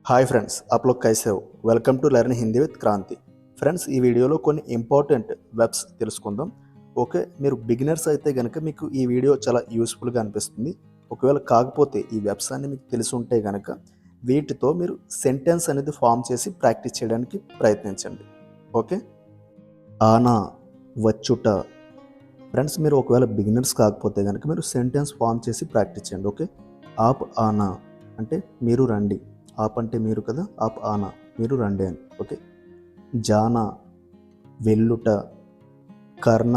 Hi friends, आप लोग कैसे हो? Welcome to learn Hindi with Kranthi. Friends, ఈ వీడియోలో కొన్ని ఇంపార్టెంట్ వెబ్స్ తెలుసుకుందాం. ఓకే, మీరు బిగినర్స్ అయితే కనుక మీకు ఈ వీడియో చాలా యూస్ఫుల్గా అనిపిస్తుంది. ఒకవేళ కాకపోతే ఈ వెబ్స్ అన్ని మీకు తెలిసి ఉంటే కనుక వీటితో మీరు సెంటెన్స్ అనేది ఫామ్ చేసి ప్రాక్టీస్ చేయడానికి ప్రయత్నించండి. ఓకే, ఆనా, వచ్చుట. ఫ్రెండ్స్, మీరు ఒకవేళ బిగినర్స్ కాకపోతే కనుక మీరు సెంటెన్స్ ఫామ్ చేసి ప్రాక్టీస్ చేయండి. ఓకే, ఆప్ ఆనా అంటే మీరు రండి. ఆప్ అంటే మీరు కదా, ఆప్ ఆనా మీరు రండి అని. ఓకే, జానా వెళ్ళుట, కర్ణ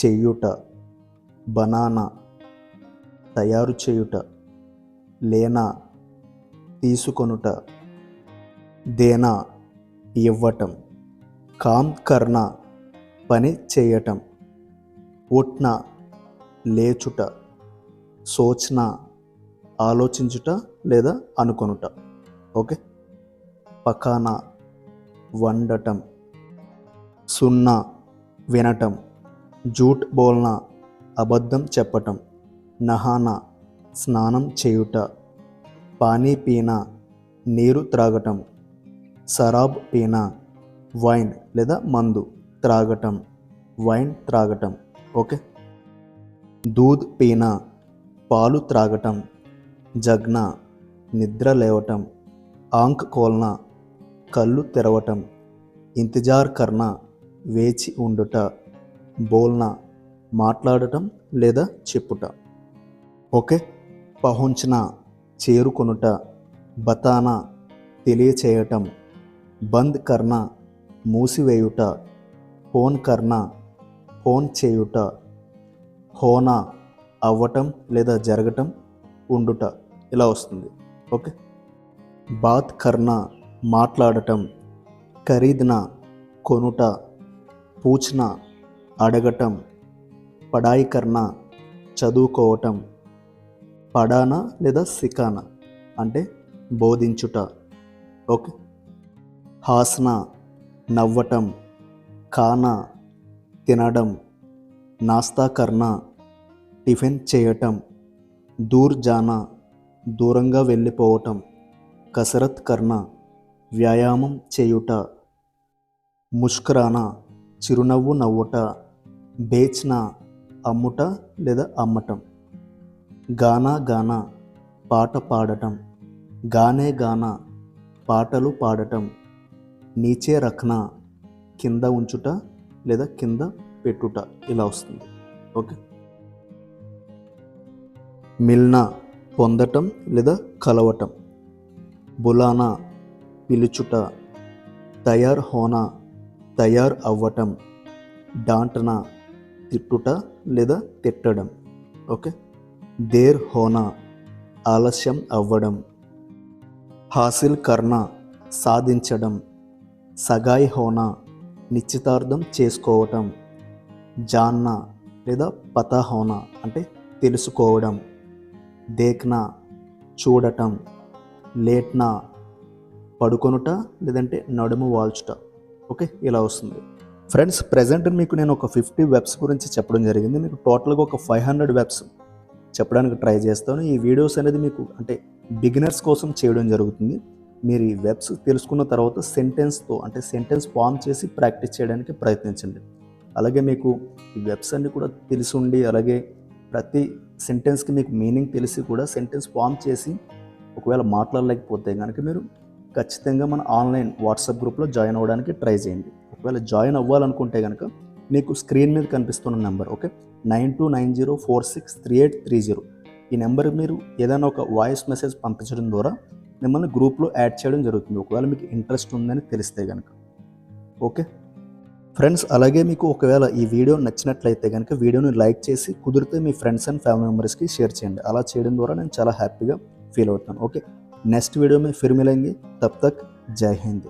చెయ్యుట, బనానా తయారు చేయుట, లేనా తీసుకొనుట, దేనా ఇవ్వటం, కామ్ కర్ణ పని చేయటం, ఉట్న లేచుట, సోచ్న ఆలోచించుట లేదా అనుకొనుట. ఓకే, పకానా వండటం, సున్నా వినటం, జూట్ బోల్నా అబద్ధం చెప్పటం, నహానా స్నానం చేయుట, పానీ పీనా నీరు త్రాగటం, సరాబ్ పీనా వైన్ లేదా మందు త్రాగటం, వైన్ త్రాగటం. ఓకే, దూద్ పీనా పాలు త్రాగటం, జగ్నా నిద్ర లేవటం, ఆంక్ కోల్నా కళ్ళు తెరవటం, ఇంతజార్ కర్నా వేచి ఉండుట, బోల్నా మాట్లాడటం లేదా చెప్పుట. ఓకే, పహుంచ్నా చేరుకొనుట, బతానా తెలియచేయటం, బంద్ కర్నా మూసివేయుట, ఫోన్ కర్నా ఫోన్ చేయుట, హోనా అవ్వటం లేదా జరగటం, ఉండుట ఇలా వస్తుంది. ఓకే, బాత్ కర్నా మాట్లాడటం, ఖరీద్నా కొనుట, పూచ్నా అడగటం, పడాయి కర్నా చదువుకోవటం, పడానా లేదా సికానా అంటే బోధించుట. ఓకే, హాస్నా నవ్వటం, ఖానా తినడం, నాస్తా కర్నా టిఫిన్ చేయటం, దూర్ జానా దూరంగా వెళ్ళిపోవటం, కసరత్ కర్నా వ్యాయామం చేయుట, ముష్కరానా చిరునవ్వు నవ్వుట, బేచ్నా అమ్ముట లేదా అమ్మటం, గానా గానా పాట పాడటం, గానే గానా పాటలు పాడటం, నీచే రఖ్నా కింద ఉంచుట లేదా కింద పెట్టుట ఇలా వస్తుంది. ఓకే, మిల్నా పొందటం లేదా కలవటం, బులానా పిలుచుట, తయార్ హోనా తయార్ అవ్వటం, డాంటనా తిట్టుట లేదా తిట్టడం. ఓకే, దేర్ హోనా ఆలస్యం అవ్వడం, హాసిల్ కర్నా సాధించడం, సగాయ్ హోనా నిశ్చితార్థం చేసుకోవటం, జాన్నా లేదా పతా హోనా అంటే తెలుసుకోవడం, దేఖ్నా చూడటం, లేట్నా పడుకొనుట లేదంటే నడుము వాల్చుట. ఓకే, ఇలా వస్తుంది. ఫ్రెండ్స్, ప్రజెంట్ మీకు నేను ఒక 50 వెబ్స్ గురించి చెప్పడం జరిగింది. మీకు టోటల్గా ఒక 500 వెబ్స్ చెప్పడానికి ట్రై చేస్తాను. ఈ వీడియోస్ అనేది మీకు అంటే బిగినర్స్ కోసం చేయడం జరుగుతుంది. మీరు ఈ వెబ్స్ తెలుసుకున్న తర్వాత సెంటెన్స్తో అంటే సెంటెన్స్ ఫామ్ చేసి ప్రాక్టీస్ చేయడానికి ప్రయత్నించండి. అలాగే మీకు ఈ వెబ్స్ అన్ని కూడా తెలిసి ఉండి అలాగే ప్రతి సెంటెన్స్కి మీకు మీనింగ్ తెలిసి కూడా సెంటెన్స్ ఫామ్ చేసి ఒకవేళ మాట్లాడలేకపోతే కనుక మీరు ఖచ్చితంగా మన ఆన్లైన్ వాట్సాప్ గ్రూప్లో జాయిన్ అవ్వడానికి ట్రై చేయండి. ఒకవేళ జాయిన్ అవ్వాలనుకుంటే కనుక మీకు స్క్రీన్ మీద కనిపిస్తున్న నెంబర్ ఓకే 9290463830 ఈ నెంబర్కి మీరు ఏదైనా ఒక వాయిస్ మెసేజ్ పంపించడం ద్వారా మిమ్మల్ని గ్రూప్లో యాడ్ చేయడం జరుగుతుంది, ఒకవేళ మీకు ఇంట్రెస్ట్ ఉందని తెలిస్తే కనుక. ఓకే ఫ్రెండ్స్, అలాగే మీకు ఒకవేళ ఈ వీడియో నచ్చినట్లయితే కనుక వీడియోని లైక్ చేసి కుదిరితే మీ ఫ్రెండ్స్ అండ్ ఫ్యామిలీ మెంబర్స్కి షేర్ చేయండి. అలా చేయడం ద్వారా నేను చాలా హ్యాపీగా ఫీల్ అవుతాను. ఓకే, నెక్స్ట్ वीडियो में फिर मिलेंगे, तब तक जय हिंद.